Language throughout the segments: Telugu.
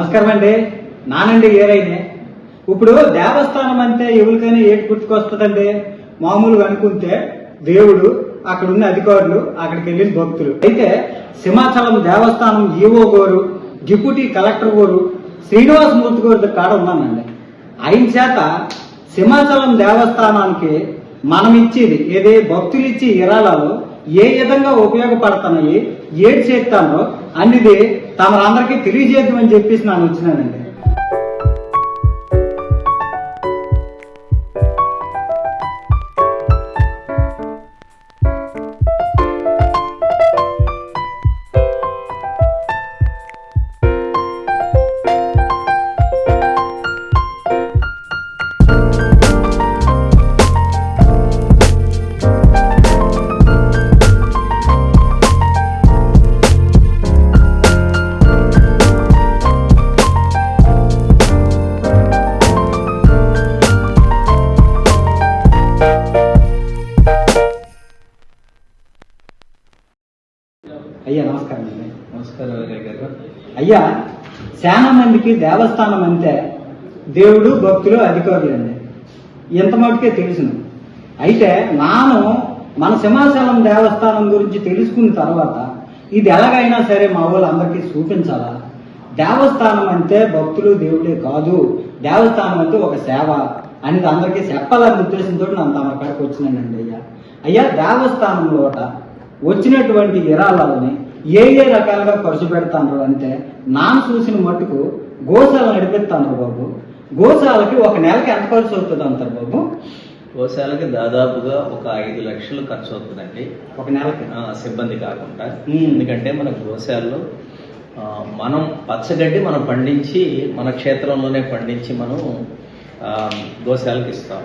నమస్కారం అండి. నానండి ఏరైనే. ఇప్పుడు దేవస్థానం అంటే ఎవరికైనా ఏటి గుర్తుకొస్తుందండి? మామూలుగా అనుకుంటే దేవుడు, అక్కడ ఉన్న అధికారులు, అక్కడికి వెళ్ళిన భక్తులు. అయితే సింహాచలం దేవస్థానం ఈవో గారు, డిప్యూటీ కలెక్టర్ గారు, శ్రీనివాసమూర్తి గారి కాడ ఉన్నానండి. ఆయన చేత సింహాచలం దేవస్థానానికి మనం ఇచ్చేది ఏదే భక్తులు ఇచ్చి విరాళాలు ఏ విధంగా ఉపయోగపడుతున్నాయి, ఏది చేస్తానో అన్నిది తమరందరికీ తెలియజేద్దామని చెప్పేసి నేను వచ్చినానండి. అయ్యా నమస్కారం అండి. నమస్కారం గారు. అయ్యా, చాలా మందికి దేవస్థానం అంటే దేవుడు, భక్తులు, అధికారులు అండి. ఎంత మటుకే తెలుసును. అయితే మన సింహాచలం దేవస్థానం గురించి తెలుసుకున్న తర్వాత ఇది ఎలాగైనా సరే మా వాళ్ళందరికీ చూపించాలా. దేవస్థానం అంటే భక్తులు, దేవుడే కాదు, దేవస్థానం అంటే ఒక సేవ అనేది అందరికీ చెప్పాలనే ఉద్దేశంతో నేను తమ కాడికి వచ్చినానండి. అయ్యా దేవస్థానంలో వచ్చినటువంటి విరాళాలని ఏ రకాలుగా ఖర్చు పెడతాను అంటే నాన్న చూసిన మట్టుకు గోశాల నడిపిస్తాను బాబు. గోశాలకి ఒక నెలకి ఎంత ఖర్చు అవుతుంది అంటారు బాబు? గోశాలకి దాదాపుగా ఒక 5 లక్షలు ఖర్చు అవుతుందండి ఒక నెలకి, సిబ్బంది కాకుండా. ఎందుకంటే మన గోశాలలో మనం పచ్చగడ్డి మనం పండించి, మన క్షేత్రంలోనే పండించి మనం గోశాలకు ఇస్తాం.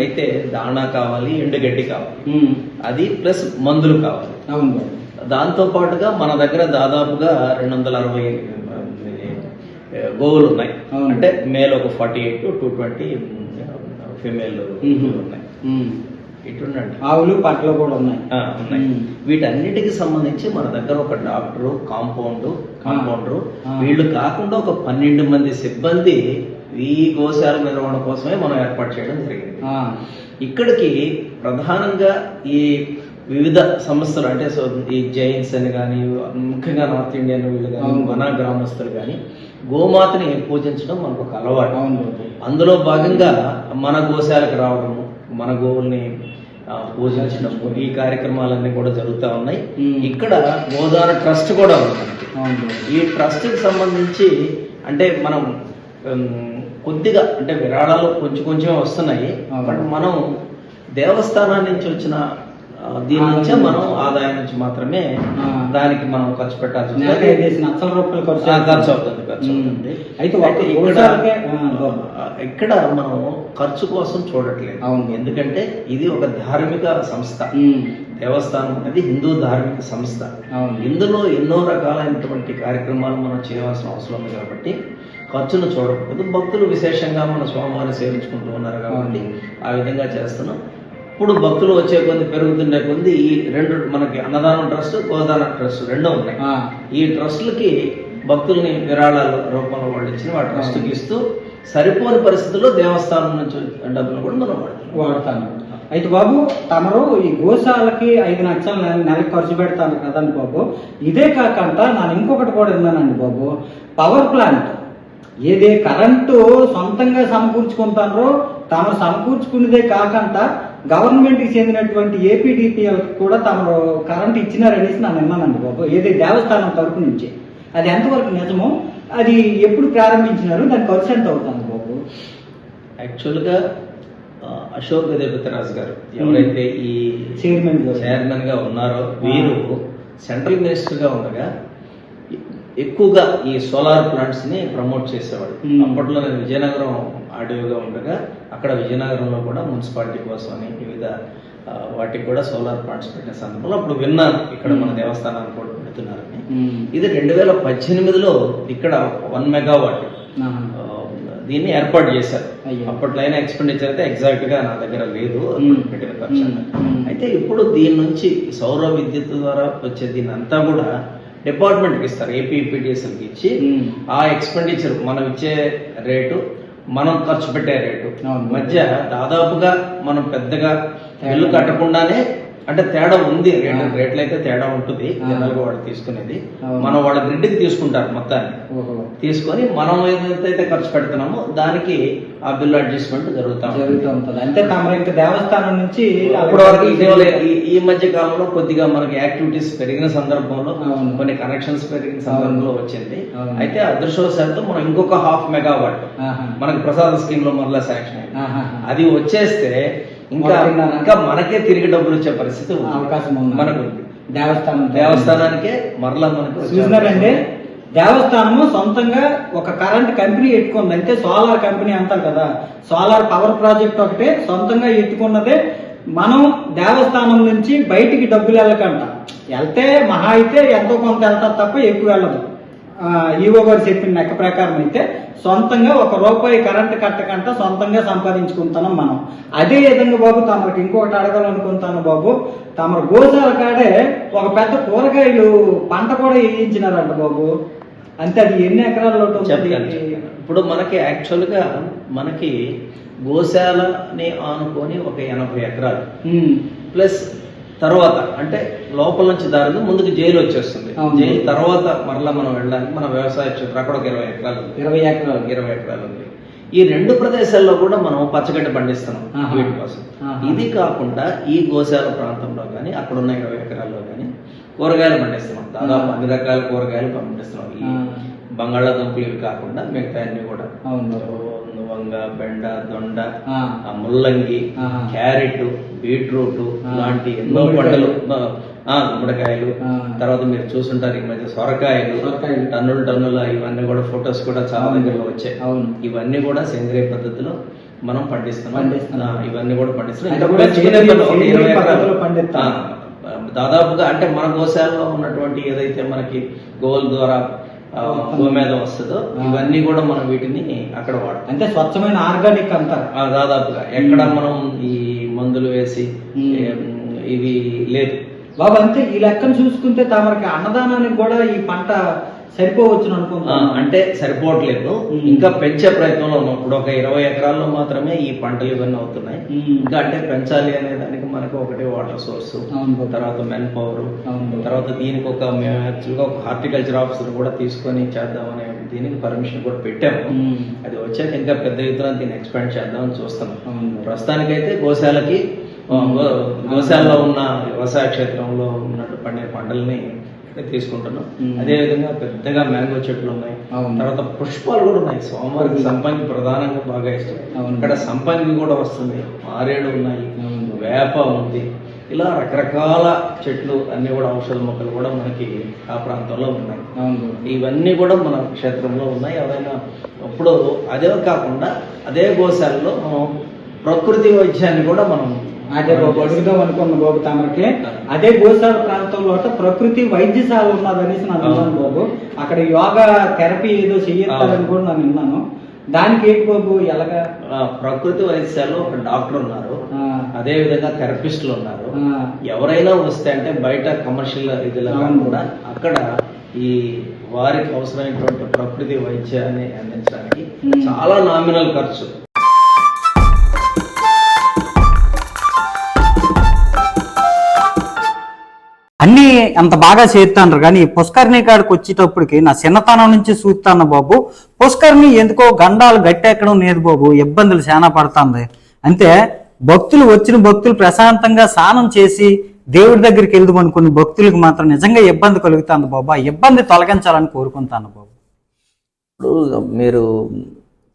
అయితే దాణా కావాలి, ఎండుగడ్డి కావాలి, అది ప్లస్ మందులు కావాలి. అవును. దాంతో పాటుగా మన దగ్గర దాదాపుగా 260 గోవులు ఉన్నాయి. అంటే మేల్ ఒక 48 to 220 ఫిమేల్ ఉన్నాయి. ఇటుండండి ఆవులు, పట్లు కూడా ఉన్నాయి. వీటన్నిటికి సంబంధించి మన దగ్గర ఒక డాక్టరు, కాంపౌండరు, వీళ్ళు కాకుండా ఒక 12 మంది సిబ్బంది ఈ గోశాల నిర్వహణ కోసమే మనం ఏర్పాటు చేయడం జరిగింది. ఇక్కడికి ప్రధానంగా ఈ వివిధ సంస్థలు అంటే ఈ జైన్స్ అని కానీ, ముఖ్యంగా నార్త్ ఇండియన్ వీళ్ళు కానీ, మన గ్రామస్తులు కానీ గోమాతని పూజించడం మనకు ఒక అలవాటు. అందులో భాగంగా మన గోశాలకు రావడము, మన గోవుల్ని పూజించడం, ఈ కార్యక్రమాలన్నీ కూడా జరుగుతూ ఉన్నాయి. ఇక్కడ గోదాన ట్రస్ట్ కూడా ఉంది. ఈ ట్రస్ట్కి సంబంధించి అంటే మనం కొద్దిగా అంటే విరాళాలు కొంచెం వస్తున్నాయి. బట్ మనం దేవస్థానం నుంచి వచ్చిన దీని నుంచే మనం ఆదాయం నుంచి మాత్రమే దానికి మనం ఖర్చు పెట్టాల్సి ఖర్చు అవుతుంది. అయితే ఇక్కడ మనం ఖర్చు కోసం చూడట్లేదు. ఎందుకంటే ఇది ఒక ధార్మిక సంస్థ. దేవస్థానం అనేది హిందూ ధార్మిక సంస్థ. ఇందులో ఎన్నో రకాలైనటువంటి కార్యక్రమాలు మనం చేయవలసిన అవసరం ఉంది కాబట్టి ఖర్చును చూడకూడదు. భక్తులు విశేషంగా మన స్వామివారిని సేవించుకుంటూ ఉన్నారు కాబట్టి ఆ విధంగా చేస్తున్నాం. ఇప్పుడు భక్తులు వచ్చే కొద్ది పెరుగుతుండే కొద్ది ఈ రెండు మనకి అన్నదానం ట్రస్ట్, గోదాన ట్రస్ట్ రెండు ఉన్నాయి. ఈ ట్రస్టులకి భక్తుల్ని విరాళాల రూపంలో వాళ్ళు ఇచ్చిన వాటి ట్రస్ట్కి ఇస్తూ సరిపోని పరిస్థితుల్లో దేవస్థానం నుంచి డబ్బులు కూడా మనం వాడతాను. అయితే బాబు, తమరు ఈ గోశాలకి 5 లక్షలు నెలకి ఖర్చు పెడతాను కదండి బాబు. ఇదే కాకుండా నేను ఇంకొకటి కూడా విన్నానండి బాబు, పవర్ ప్లాంట్ ఏదే కరెంటు సొంతంగా సమకూర్చుకుంటారో తమరు సమకూర్చుకునేదే కాకుండా గవర్నమెంట్కి చెందినటువంటి ఏపీడీపీఎల్కి కూడా తమరు కరెంట్ ఇచ్చినారనేసి నేను విన్నానండి బాబు. ఏదే దేవస్థానం తరపు నుంచి అది ఎంతవరకు నిజమో, అది ఎప్పుడు ప్రారంభించినారు, దాని ఖర్చు ఎంత అవుతుంది బాబు? యాక్చువల్గా అశోక్ గజపతిరాజు గారు ఎవరైతే ఈ చైర్మన్ గా ఉన్నారో, వీరు సెంట్రల్ మినిస్టర్ గా ఉండగా ఎక్కువగా ఈ సోలార్ ప్లాంట్స్ ని ప్రమోట్ చేసేవాడు. అప్పట్లో నేను విజయనగరం ఆడియోగా ఉండగా అక్కడ విజయనగరంలో కూడా మున్సిపాలిటీ కోసం అని వివిధ వాటికి కూడా సోలార్ ప్లాంట్స్ పెట్టిన సందర్భంలో అప్పుడు విన్నాను ఇక్కడ మన దేవస్థానాన్ని కూడా పెడుతున్నారని. ఇది 2018లో ఇక్కడ 1 మెగావాట్ దీన్ని ఏర్పాటు చేశారు. అప్పట్లో అయినా ఎక్స్పెండిచర్ అయితే ఎగ్జాక్ట్ గా నా దగ్గర లేదు పెట్టిన ఖర్చు. అయితే ఇప్పుడు దీని నుంచి సౌర విద్యుత్ ద్వారా వచ్చే దీని అంతా కూడా డిపార్ట్మెంట్కి ఇస్తారు, ఏపీపీటీఎస్కి ఇచ్చి ఆ ఎక్స్పెండిచర్ మనం ఇచ్చే రేటు మనం ఖర్చు పెట్టే రేటు మధ్య దాదాపుగా మనం పెద్దగా బిల్లు కట్టకుండానే, అంటే తేడా ఉంది, రేట్లు అయితే తేడా ఉంటుంది జనరల్ గా వాళ్ళు తీసుకునేది. మనం వాళ్ళ గ్రిడ్కి తీసుకుంటారు మొత్తాన్ని, తీసుకొని మనం ఏదైతే ఖర్చు పెడుతున్నామో దానికి ఆ బిల్లు అడ్జస్ట్మెంట్ జరుగుతూ ఉంటుంది. అంటే ఇంకా దేవస్థానం నుంచి అప్పటి వరకు ఇటీవల ఈ మధ్య కాలంలో కొద్దిగా మనకి యాక్టివిటీస్ పెరిగిన సందర్భంలో, కొన్ని కనెక్షన్స్ పెరిగిన సందర్భంలో వచ్చింది. అయితే అదృష్టవశాత్తు మనం ఇంకొక 1/2 మెగావాట్ మనకి ప్రసాద స్కీమ్ లో మరలా శాంక్షన్ అయింది. అది వచ్చేస్తే ఇంకా మనకే తిరిగి డబ్బులు వచ్చే పరిస్థితి అవకాశం మనకు దేవస్థానానికే మరలా మనకు చూసినారండి. దేవస్థానము సొంతంగా ఒక కరెంట్ కంపెనీ ఎట్టుకుంది, అంటే సోలార్ కంపెనీ అంటారు కదా, సోలార్ పవర్ ప్రాజెక్ట్ ఒకటే సొంతంగా ఎట్టుకున్నదే. మనం దేవస్థానం నుంచి బయటికి డబ్బులు వెళ్ళకంట, వెళ్తే మహా అయితే ఎంతో కొంత వెళ్తారు తప్ప ఎక్కువ వెళ్ళదు. ఈవో గారు చెప్పిన లెక్క ప్రకారం అయితే సొంతంగా ₹1 కరెంట్ కట్టకంట సొంతంగా సంపాదించుకుంటున్నాం మనం. అదే విధంగా బాబు తమకు ఇంకొకటి అడగాలనుకుంటాను బాబు, తమ గోశాల కాడే ఒక పెద్ద కూరగాయలు పంట కూడా వేయించినారంట బాబు. అంతే, అది ఎన్ని ఎకరాల్లో ఉంటుంది? ఇప్పుడు మనకి యాక్చువల్గా మనకి గోశాలని ఆనుకొని ఒక 80 ఎకరాలు ప్లస్ తర్వాత అంటే లోపల నుంచి దారిలో ముందుకు జైలు వచ్చేస్తుంది. జైలు తర్వాత మరలా మనం వెళ్ళడానికి మన వ్యవసాయ క్షేత్రం అక్కడ ఒక 20 ఎకరాలు ఉంది. ఈ 2 ప్రదేశాల్లో కూడా మనం పచ్చగడ్డి పండిస్తున్నాం వీటి కోసం. ఇది కాకుండా ఈ గోశాల ప్రాంతంలో కానీ అక్కడ ఉన్న 20 ఎకరాల్లో కానీ కూరగాయలు పండిస్తున్నాం. దాదాపు అన్ని రకాల కూరగాయలు పండిస్తున్నాం. ఈ బంగాళాదుంపలు ఇవి కాకుండా మిగతా అన్ని కూడా వంగ, బెండ, దొండ, ముల్లంగి, క్యారెట్, బీట్రూట్ లాంటి ఎన్నో పంటలు, గుమ్మడికాయలు, తర్వాత మీరు చూసుంటారు ఈ మధ్య సొరకాయలు, టన్నుల ఇవన్నీ కూడా ఫొటోస్ కూడా చాలా దగ్గరలో వచ్చాయి. ఇవన్నీ కూడా సేంద్రియ పద్ధతిలో మనం పండిస్తున్నాం. ఇవన్నీ కూడా పండిస్తున్నాం. దాదాపుగా అంటే మన గోశాలలో ఉన్నటువంటి ఏదైతే మనకి గోవుల ద్వారా గోమేధం వస్తుందో ఇవన్నీ కూడా మనం వీటిని అక్కడ వాడతాం. అంటే స్వచ్ఛమైన ఆర్గానిక్ అంటారు దాదాపుగా. ఎక్కడ మనం ఈ మందులు వేసి ఇవి లేదు బాబు. అంతే ఈ లెక్కను చూసుకుంటే తమరికి అన్నదానానికి కూడా ఈ పంట సరిపోవచ్చు అనుకుంటున్నాను. అంటే సరిపోవట్లేదు, ఇంకా పెంచే ప్రయత్నంలో ఉన్నాం. ఇప్పుడు ఒక 20 ఎకరాల్లో మాత్రమే ఈ పంటలు ఇవన్నీ అవుతున్నాయి. ఇంకా అంటే పెంచాలి అనే దానికి మనకు ఒకటి వాటర్ సోర్స్, తర్వాత మెన్ పవర్, తర్వాత దీనికి మేము యాక్చువల్గా ఒక హార్టికల్చర్ ఆఫీసర్ కూడా తీసుకొని చేద్దామనే దీనికి పర్మిషన్ కూడా పెట్టాము. అది వచ్చాక ఇంకా పెద్ద ఎత్తున దీన్ని ఎక్స్పాండ్ చేద్దామని చూస్తున్నాం. ప్రస్తుతానికైతే గోశాలలో ఉన్న వ్యవసాయ క్షేత్రంలో ఉన్నట్టు పండే పంటల్ని తీసుకుంటున్నాం. అదే విధంగా పెద్దగా మ్యాంగో చెట్లు ఉన్నాయి, తర్వాత పుష్పాలు కూడా ఉన్నాయి. సోమవారికి సంపంగి ప్రధానంగా బాగా ఇష్టం. ఇక్కడ సంపంగి కూడా వస్తుంది, మారేడు ఉన్నాయి, వేప ఉంది, ఇలా రకరకాల చెట్లు అన్ని కూడా ఔషధ మొక్కలు కూడా మనకి ఆ ప్రాంతంలో ఉన్నాయి. ఇవన్నీ కూడా మన క్షేత్రంలో ఉన్నాయి. ఎవరైనా ఇప్పుడు అదే కాకుండా అదే గోశాలలో మనం ప్రకృతి వైద్యాన్ని కూడా మనం అదే బాబు అడుగుదాం అనుకున్న బాబు తమరికి. అదే గోశాల ప్రాంతంలో ప్రకృతి వైద్యశాల ఉన్నదనేసి నాకు విన్నాను బాబు. అక్కడ యోగా థెరపీ ఏదో చెయ్యాలని కూడా నేను విన్నాను. దానికి ఏంటి బాబు ఎలాగా? ప్రకృతి వైద్యశాలలో ఒక డాక్టర్ ఉన్నారు, అదే విధంగా థెరపిస్టులు ఉన్నారు. ఎవరైనా వస్తే అంటే బయట కమర్షియల్ ఇదిలో కూడా అక్కడ ఈ వారికి అవసరమైనటువంటి ప్రకృతి వైద్యాన్ని అందించడానికి చాలా నామినల్ ఖర్చు. అన్ని అంత బాగా చేస్తాను కానీ పుష్కరిణి కాడికి వచ్చేటప్పటికి నా చిన్నతనం నుంచి చూస్తాను బాబు. పుష్కరిణి ఎందుకో గండాలు గట్టెక్కడం లేదు బాబు, ఇబ్బందులు చాలా పడుతుంది. అంతే వచ్చిన భక్తులు ప్రశాంతంగా స్నానం చేసి దేవుడి దగ్గరికి వెళ్దాం అనుకున్న భక్తులకు మాత్రం నిజంగా ఇబ్బంది కలుగుతుంది బాబు. ఆ ఇబ్బంది తొలగించాలని కోరుకుంటాను బాబు. ఇప్పుడు మీరు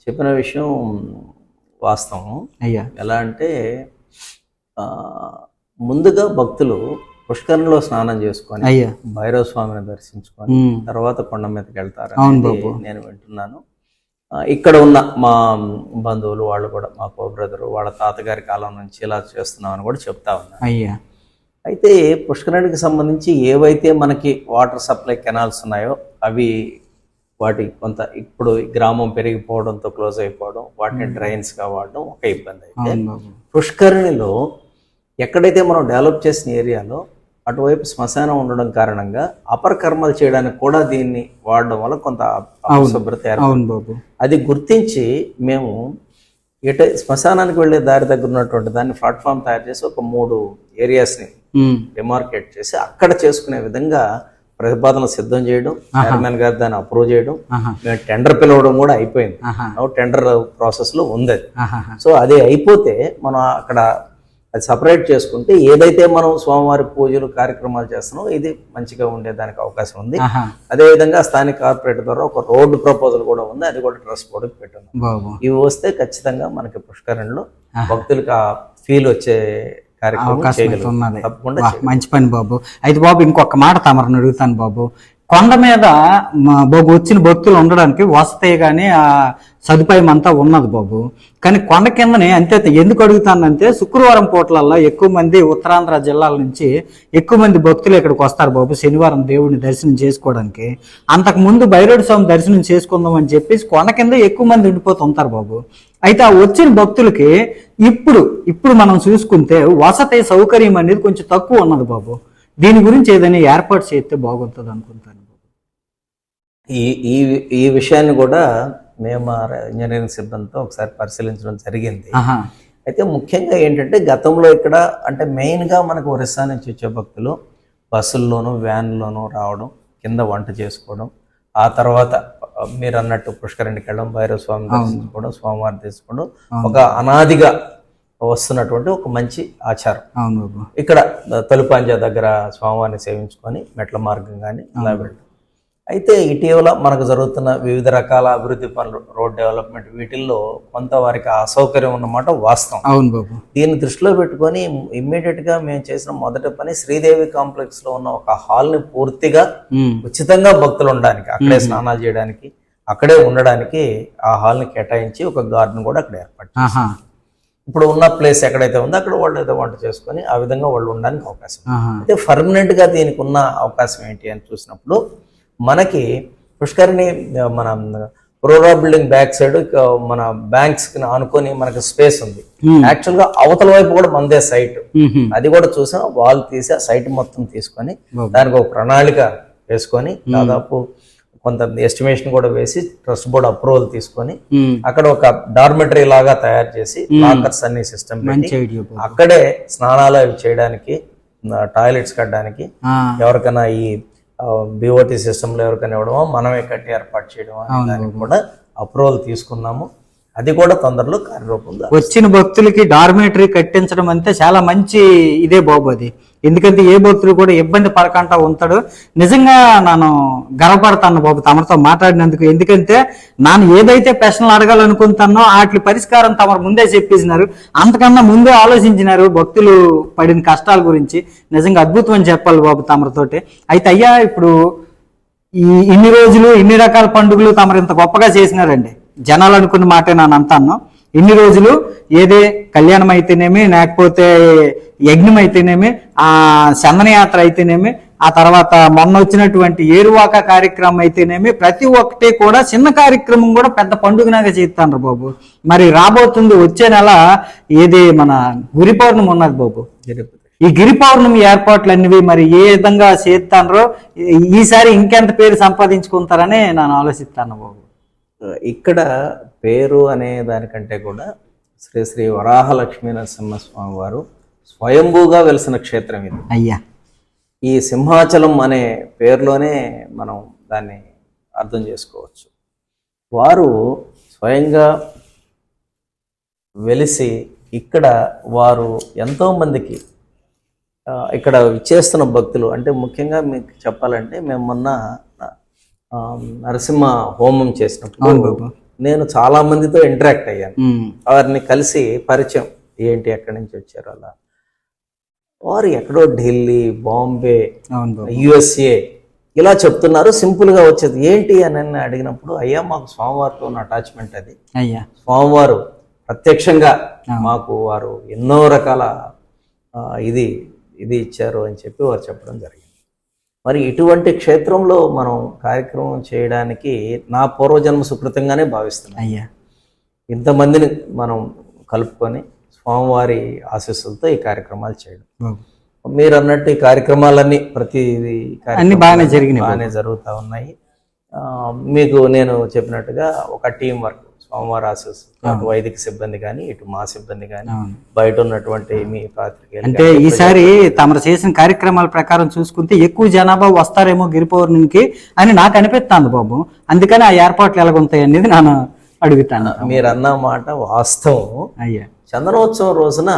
చెప్పిన విషయం వాస్తవం అయ్యా. ఎలా అంటే ముందుగా భక్తులు పుష్కరంలో స్నానం చేసుకొని భైరవ స్వామిని దర్శించుకొని తర్వాత కొండ మీదకి వెళ్తారు నేను వింటున్నాను. ఇక్కడ ఉన్న మా బంధువులు వాళ్ళు కూడా, మా కో బ్రదరు వాళ్ళ తాతగారి కాలం నుంచి ఇలా చేస్తున్నామని కూడా చెప్తా ఉన్నారు. అయితే పుష్కరునికి సంబంధించి ఏవైతే మనకి వాటర్ సప్లై కెనాల్స్ ఉన్నాయో అవి వాటి కొంత ఇప్పుడు గ్రామం పెరిగిపోవడంతో క్లోజ్ అయిపోవడం, వాటిని డ్రైన్స్గా వాడడం ఒక ఇబ్బంది. అయితే పుష్కరిణిలో ఎక్కడైతే మనం డెవలప్ చేసిన ఏరియాలో అటువైపు శ్మశానం ఉండడం కారణంగా అపరకర్మలు చేయడానికి కూడా దీన్ని వాడడం వల్ల కొంత అపశుభ్రత అవును బాబు. అది గుర్తించి మేము శ్మశానానికి వెళ్ళే దారి దగ్గర ఉన్నటువంటి దాన్ని ప్లాట్ఫామ్ తయారు చేసి ఒక 3 ఏరియాస్ని డిమార్కేట్ చేసి అక్కడ చేసుకునే విధంగా ప్రతిపాదనలు సిద్ధం చేయడం, చైర్మన్ గారు దాన్ని అప్రూవ్ చేయడం, మేము టెండర్ పిలవడం కూడా అయిపోయింది. టెండర్ ప్రాసెస్ లో ఉంది అది. సో అది అయిపోతే మనం అక్కడ అది సపరేట్ చేసుకుంటే ఏదైతే మనం స్వామివారి పూజలు కార్యక్రమాలు చేస్తున్నామో ఇది మంచిగా ఉండేదానికి అవకాశం ఉంది. అదేవిధంగా స్థానిక కార్పొరేటర్ ద్వారా ఒక రోడ్డు ప్రపోజల్ కూడా ఉంది, అది కూడా ట్రస్ట్ బోర్డుకి పెట్టాము. ఇవి వస్తే ఖచ్చితంగా మనకి పుష్కరంలో భక్తులకు ఆ ఫీల్ వచ్చే మంచి పని బాబు. అయితే బాబు ఇంకొక మాట తమరిని అడుగుతాను బాబు. కొండ మీద బాబు వచ్చిన భక్తులు ఉండడానికి వసతి కానీ ఆ సదుపాయం అంతా ఉన్నది బాబు. కానీ కొండ కిందనే అంతే. ఎందుకు అడుగుతానంటే శుక్రవారం పూటలల్లో ఎక్కువ మంది ఉత్తరాంధ్ర జిల్లాల నుంచి ఎక్కువ మంది భక్తులు ఇక్కడికి వస్తారు బాబు శనివారం దేవుడిని దర్శనం చేసుకోవడానికి. అంతకు ముందు భైరవుడి స్వామి దర్శనం చేసుకుందాం అని చెప్పేసి కొండ కింద ఎక్కువ మంది ఉండిపోతూ ఉంటారు బాబు. అయితే ఆ వచ్చిన భక్తులకి ఇప్పుడు మనం చూసుకుంటే వసతి సౌకర్యం అనేది కొంచెం తక్కువ ఉన్నది బాబు. దీని గురించి ఏదైనా ఏర్పాటు చేస్తే బాగుంటుంది అనుకుంటాను. ఈ విషయాన్ని కూడా మేము ఇంజనీరింగ్ సిబ్బందితో ఒకసారి పరిశీలించడం జరిగింది. అయితే ముఖ్యంగా ఏంటంటే గతంలో ఇక్కడ అంటే మెయిన్గా మనకు ఒరిస్సా నుంచి వచ్చే భక్తులు బస్సుల్లోనూ వ్యాన్లోనూ రావడం, కింద వంట చేసుకోవడం, ఆ తర్వాత మీరు అన్నట్టు పుష్కరానికి వెళ్ళడం, భైరవ స్వామి దర్శించుకోవడం, స్వామివారిని తీసుకోవడం ఒక అనాదిగా వస్తున్నటువంటి ఒక మంచి ఆచారం. ఇక్కడ తొలిపాంజా దగ్గర స్వామివారిని సేవించుకొని మెట్ల మార్గం కానీ అలా వెళ్ళడం. అయితే ఇటీవల మనకు జరుగుతున్న వివిధ రకాల అభివృద్ధి పనులు, రోడ్ డెవలప్మెంట్, వీటిల్లో కొంత వారికి అసౌకర్యం ఉన్నమాట వాస్తవం. అవును బాబు. దీన్ని దృష్టిలో పెట్టుకొని ఇమ్మీడియట్ గా మేము చేసిన మొదటి పని శ్రీదేవి కాంప్లెక్స్ లో ఉన్న ఒక హాల్ ని పూర్తిగా ఉచితంగా భక్తులు ఉండడానికి, అక్కడే స్నానాలు చేయడానికి, అక్కడే ఉండడానికి ఆ హాల్ ని కేటాయించి ఒక గార్డెన్ కూడా అక్కడ ఏర్పాటు చేస్తాం. ఇప్పుడు ఉన్న ప్లేస్ ఎక్కడైతే ఉందో అక్కడ వాళ్ళు ఏదో వంట చేసుకొని ఆ విధంగా వాళ్ళు ఉండడానికి అవకాశం. అయితే పర్మనెంట్ గా దీనికి ఉన్న అవకాశం ఏంటి అని చూసినప్పుడు మనకి పుష్కరిణి మన పురోరా బిల్డింగ్ బ్యాక్ సైడ్ మన బ్యాంక్స్ కి ఆనుకొని మనకి స్పేస్ ఉంది. యాక్చువల్ గా అవతల వైపు కూడా మందే సైట్, అది కూడా చూసాం. వాళ్ళు తీసి ఆ సైట్ మొత్తం తీసుకొని దానికి ఒక ప్రణాళిక వేసుకొని దాదాపు కొంత ఎస్టిమేషన్ కూడా వేసి ట్రస్ట్ బోర్డ్ అప్రూవల్ తీసుకొని అక్కడ ఒక డార్మెటరీ లాగా తయారు చేసి లాకర్స్ అన్ని సిస్టమ్ పెట్టి అక్కడే స్నానాలు అవి చేయడానికి, టాయిలెట్స్ కట్టడానికి, ఎవరికైనా ఈ బిఓటి సిస్టమ్ లో ఎవరికైనా ఇవ్వడమో మనమే కట్టి ఏర్పాటు చేయడం దానికి కూడా అప్రూవల్ తీసుకున్నాము. అది కూడా తొందరలో కార్యరూపం. వచ్చిన భక్తులకి డార్మేటరీ కట్టించడం అంటే చాలా మంచి ఇదే బాబు అది. ఎందుకంటే ఏ భక్తులు కూడా ఇబ్బంది పడకుండా ఉంటాడు. నిజంగా నేను గర్వపడతాను బాబు తమరితో మాట్లాడినందుకు. ఎందుకంటే నేను ఏదైతే ప్రశ్నలు అడగాలనుకుంటానో వాటి పరిష్కారం తమరు ముందే చెప్పేసినారు, అంతకన్నా ముందే ఆలోచించినారు భక్తులు పడిన కష్టాల గురించి. నిజంగా అద్భుతం అని చెప్పాలి బాబు తమరితోటి. అయితే అయ్యా ఇప్పుడు ఇన్ని రోజులు ఇన్ని రకాల పండుగలు తమరు ఇంత గొప్పగా చేసినారండి. జనాలు అనుకున్న మాటే నేను అంటాను. ఇన్ని రోజులు ఏదే కళ్యాణం అయితేనేమి, లేకపోతే యజ్ఞం అయితేనేమి, ఆ చందనయాత్ర అయితేనేమి, ఆ తర్వాత మొన్న వచ్చినటువంటి ఏరువాక కార్యక్రమం అయితేనేమి, ప్రతి ఒక్కటి కూడా చిన్న కార్యక్రమం కూడా పెద్ద పండుగనాగా చేస్తాను బాబు. మరి రాబోతుంది వచ్చే నెల ఏది మన గురి పౌర్ణమి ఉన్నది బాబు. ఈ గిరి పౌర్ణమి ఏర్పాట్లు అన్నివి మరి ఏ విధంగా చేస్తానో ఈసారి ఇంకెంత పేరు సంపాదించుకుంటారని నేను ఆలోచిస్తాను బాబు. ఇక్కడ పేరు అనే దానికంటే కూడా శ్రీ శ్రీ వరాహ లక్ష్మీ నరసింహస్వామి వారు స్వయంభూగా వెలిసిన క్షేత్రం ఇది అయ్యా. ఈ సింహాచలం అనే పేరులోనే మనం దాన్ని అర్థం చేసుకోవచ్చు. వారు స్వయంగా వెలిసి ఇక్కడ వారు ఎంతోమందికి ఇక్కడ ఇచ్చేస్తున్న భక్తులు అంటే ముఖ్యంగా మీకు చెప్పాలంటే మేము మొన్న నరసింహ హోమం చేసినప్పుడు నేను చాలా మందితో ఇంటరాక్ట్ అయ్యాను. వారిని కలిసి పరిచయం, ఏంటి ఎక్కడి నుంచి వచ్చారు అలా. వారు ఎక్కడో ఢిల్లీ, బాంబే, యుఎస్ఏ ఇలా చెప్తున్నారు. సింపుల్ గా వచ్చేది ఏంటి అని అడిగినప్పుడు, అయ్యా మాకు స్వామివారితో ఉన్న అటాచ్మెంట్ అది, అయ్యా స్వామివారు ప్రత్యక్షంగా మాకు వారు ఎన్నో రకాల ఇది ఇచ్చారు అని చెప్పి వారు చెప్పడం జరిగింది. మరి ఇటువంటి క్షేత్రంలో మనం కార్యక్రమం చేయడానికి నా పూర్వజన్మ సుకృతంగానే భావిస్తున్నాను అయ్యా. ఇంతమందిని మనం కలుపుకొని స్వామివారి ఆశీస్సులతో ఈ కార్యక్రమాలు చేయడం. మీరు అన్నట్టు ఈ కార్యక్రమాలన్నీ ప్రతి అన్ని బాగానే జరిగినాయి, బాగానే జరుగుతూ ఉన్నాయి. మీకు నేను చెప్పినట్టుగా ఒక టీం వర్క్ సోమవారం ఆశీస్ అటు వైదిక సిబ్బంది కానీ ఇటు మా సిబ్బంది కానీ బయట ఉన్నటువంటి మీ పాత్రికేయులు అంటే ఈసారి తమరు చేసిన కార్యక్రమాల ప్రకారం చూసుకుంటే ఎక్కువ జనాభా వస్తారేమో గిరి పౌర్ణమికి అని నాకు అనిపిస్తుంది బాబు. అందుకని ఆ ఏర్పాట్లు ఎలాగుంటాయి అనేది నేను అడుగుతాను. మీరు అన్న మాట వాస్తవం. అయ్యా, చందనోత్సవం రోజున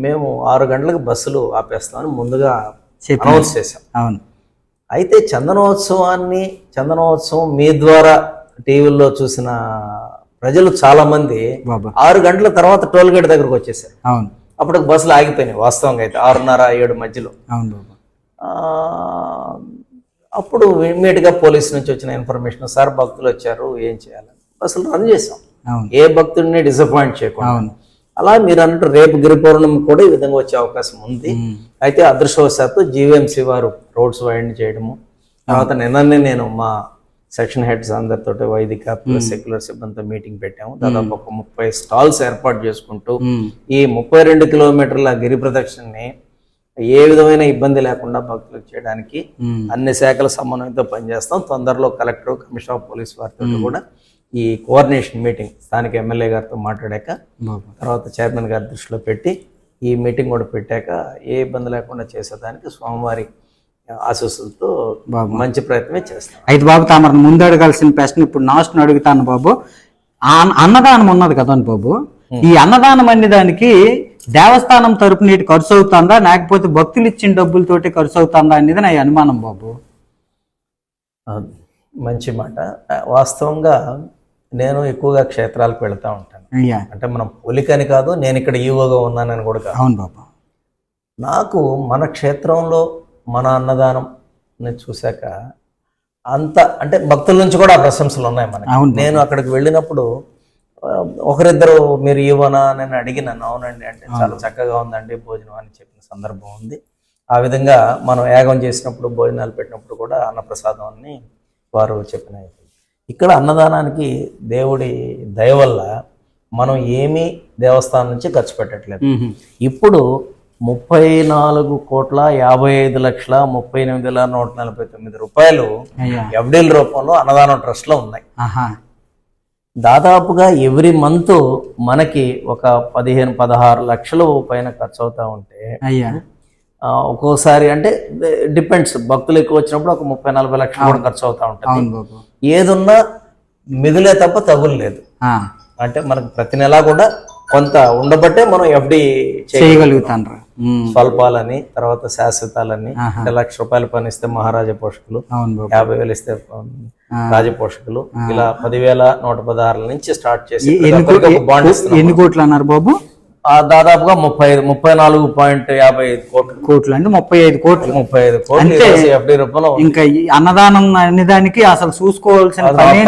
మేము 6 గంటలకు బస్సులు ఆపేస్తామని ముందుగా అనౌన్స్ చేశాం. అవును. అయితే చందనోత్సవం మీ ద్వారా టీవీల్లో చూసిన ప్రజలు చాలా మంది 6 గంటల తర్వాత టోల్ గేట్ దగ్గరకు వచ్చేసారు. అవును. అప్పుడు బస్సులు ఆగిపోయినాయి వాస్తవంగా అయితే 6:30-7 మధ్యలో. అవును. అప్పుడు ఇమ్మీడియట్ గా పోలీసు నుంచి వచ్చిన ఇన్ఫర్మేషన్, సార్ భక్తులు వచ్చారు ఏం చేయాలని బస్సులు రన్ చేసాం, ఏ భక్తుడిని డిసప్పాయింట్ చేయకుండా. అలా మీరు అన్నట్టు రేపు గిరి పౌర్ణమి కూడా ఈ విధంగా వచ్చే అవకాశం ఉంది. అయితే అదృష్టవశాత్తు జీవీఎంసీ వారు రోడ్స్ వైండ్ చేయడము, తర్వాత నిన్ననే నేను మా సెక్షన్ హెడ్స్ అందరితో వైదిక ప్లస్ సెక్యులర్ సిబ్బందితో మీటింగ్ పెట్టాము. దాదాపు ఒక 30 స్టాల్స్ ఏర్పాటు చేసుకుంటూ ఈ 32 కిలోమీటర్ల గిరి ప్రదక్షిణని ఏ విధమైన ఇబ్బంది లేకుండా భక్తులకు చేయడానికి అన్ని శాఖల సమన్వయంతో పనిచేస్తాం. తొందరలో కలెక్టర్, కమిషనర్ ఆఫ్ పోలీస్ వారితో కూడా ఈ కోఆర్డినేషన్ మీటింగ్ స్థానిక ఎమ్మెల్యే గారితో మాట్లాడాక తర్వాత చైర్మన్ గారి దృష్టిలో పెట్టి ఈ మీటింగ్ కూడా పెట్టాక ఏ ఇబ్బంది లేకుండా చేసేదానికి స్వామివారి ఆశీస్సులతో మంచి ప్రయత్నమే చేస్తాం. అయితే బాబు తమరు ముందు అడగాల్సిన ప్రశ్న ఇప్పుడు లాస్ట్ అడుగుతాను బాబు. అన్నదానం ఉన్నది కదండి బాబు, ఈ అన్నదానం అనే దానికి దేవస్థానం తరపు నీటి ఖర్చు అవుతుందా లేకపోతే భక్తులు ఇచ్చిన డబ్బులతోటి ఖర్చు అవుతుందా అనేది నా అనుమానం బాబు. మంచి మాట. వాస్తవంగా నేను ఎక్కువగా క్షేత్రాలకు వెళ్తూ ఉంటాను. అంటే మనం పోలికని కాదు, నేను ఇక్కడ ఈవోగా ఉన్నానని కూడా కాదు. అవును బాబు. నాకు మన క్షేత్రంలో మన అన్నదానం చూశాక అంత అంటే భక్తుల నుంచి కూడా ప్రశంసలు ఉన్నాయి మనకి. నేను అక్కడికి వెళ్ళినప్పుడు ఒకరిద్దరు మీరు ఈవోనా నేను అడిగినాను. అవునండి అంటే చాలా చక్కగా ఉందండి భోజనం అని చెప్పిన సందర్భం ఉంది. ఆ విధంగా మనం యాగం చేసినప్పుడు భోజనాలు పెట్టినప్పుడు కూడా అన్నప్రసాదం అని వారు చెప్పిన. ఇక్కడ అన్నదానానికి దేవుడి దయ వల్ల మనం ఏమీ దేవస్థానం నుంచి ఖర్చు పెట్టట్లేదు. ఇప్పుడు 34,55,38,149 రూపాయలు ఎఫ్డీల రూపంలో అన్నదానం ట్రస్ట్ లో ఉన్నాయి. దాదాపుగా ఎవ్రీ మంత్ మనకి ఒక 15-16 లక్షలు పైన ఖర్చు అవుతా ఉంటే ఒక్కోసారి అంటే డిపెండ్స్, భక్తులు ఎక్కువ వచ్చినప్పుడు ఒక 30-40 లక్షలు కూడా ఖర్చు అవుతా ఉంటుంది. ఏదున్నా మిగులే తప్ప తగులేదు. అంటే మనకు ప్రతి నెలా కూడా కొంత ఉండబట్టే మనం ఎఫ్డి చేయగలుగుతాం. స్వల్పాలని, తర్వాత శాశ్వతాలని, అంటే ₹1,00,000 పని ఇస్తే మహారాజా పోషకులు, 50,000 ఇస్తే రాజపోషకులు, ఇలా 10,116 నుంచి స్టార్ట్ చేసి ఎన్ని కోట్లు అన్నారు బాబు? దాదాపుగా 34.55 కోట్లు అంటే 35 కోట్లు. 35 కోట్లు ఎఫ్డి రూపంలో. ఇంకా అన్నదానం అనే దానికి అసలు చూసుకోవాల్సిన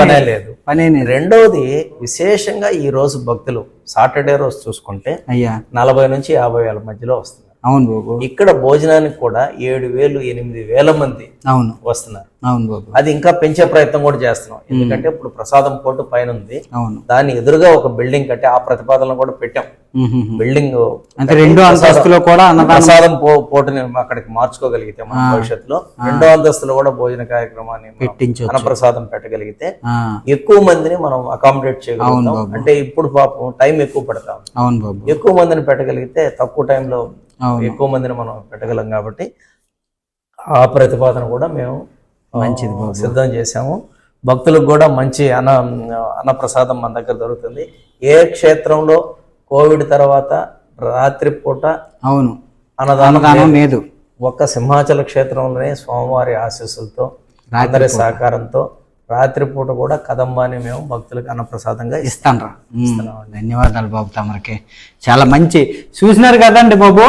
పనే లేదు. రెండవది విశేషంగా ఈ రోజు భక్తులు సాటర్డే రోజు చూసుకుంటే 40 నుంచి 50 వేల మధ్యలో వస్తున్నారు. అవును బాబు. ఇక్కడ భోజనానికి కూడా 7,000-8,000 మంది వస్తున్నారు. అవును బాబు. అది ఇంకా పెంచే ప్రయత్నం కూడా చేస్తున్నాం. ఎందుకంటే ఇప్పుడు ప్రసాదం కోర్టు పైన ఉంది, దాని ఎదురుగా ఒక బిల్డింగ్ కట్టి ఆ ప్రతిపాదన కూడా పెట్టాం. బిల్డింగ్ అంటే 2వ అంతస్తులో కూడా ప్రసాదం పోటుని అక్కడికి మార్చుకోగలిగితే మన భవిష్యత్తులో 2వ అంతస్తులో కూడా భోజన కార్యక్రమాన్ని అన్నప్రసాదం పెట్టగలిగితే ఎక్కువ మందిని మనం అకామిడేట్ చేయగలుగుతాం. అంటే ఇప్పుడు పాపం టైం ఎక్కువ పడతాం. ఎక్కువ మందిని పెట్టగలిగితే తక్కువ టైంలో ఎక్కువ మందిని మనం పెట్టగలం. కాబట్టి ఆ ప్రతిపాదన కూడా మేము సిద్ధం చేశాము. భక్తులకు కూడా మంచి అన్నప్రసాదం మన దగ్గర దొరుకుతుంది. ఏ క్షేత్రంలో కోవిడ్ తర్వాత రాత్రిపూట అన్నదానం లేదు. ఒక్క సింహాచల క్షేత్రంలోనే స్వామివారి ఆశీస్సులతో అందరి సహకారంతో రాత్రిపూట కూడా కదంబాని మేము భక్తులకు అన్నప్రసాదంగా ఇస్తాను. ధన్యవాదాలు బాబు. తమరికి చాలా మంచి చూసినారు కదండి బాబు.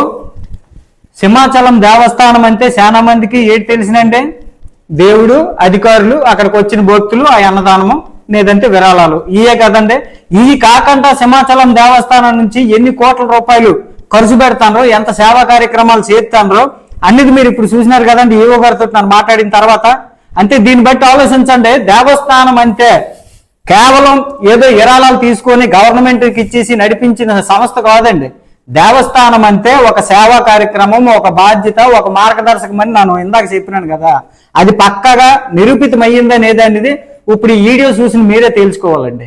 సింహాచలం దేవస్థానం అంటే చాలా మందికి ఏది తెలిసినండి, దేవుడు, అధికారులు, అక్కడికి వచ్చిన భక్తులు, ఆ అన్నదానము లేదంటే విరాళాలు, ఇవే కదండి. ఇవి కాకుండా సింహాచలం దేవస్థానం నుంచి ఎన్ని కోట్ల రూపాయలు ఖర్చు పెడతానో, ఎంత సేవా కార్యక్రమాలు చేస్తానో అన్నిది మీరు ఇప్పుడు చూసినారు కదండి ఈవో గారితో నన్ను మాట్లాడిన తర్వాత. అంటే దీన్ని బట్టి ఆలోచించండి, దేవస్థానం అంటే కేవలం ఏదో విరాళాలు తీసుకొని గవర్నమెంట్కి ఇచ్చేసి నడిపించిన సంస్థ కాదండి. దేవస్థానం అంటే ఒక సేవా కార్యక్రమం, ఒక బాధ్యత, ఒక మార్గదర్శకం అని నేను ఇందాక చెప్పినాను కదా. అది పక్కగా నిరూపితమయ్యిందని ఏదనేది ఇప్పుడు ఈ వీడియో చూసి మీరే తెలుసుకోవాలండి.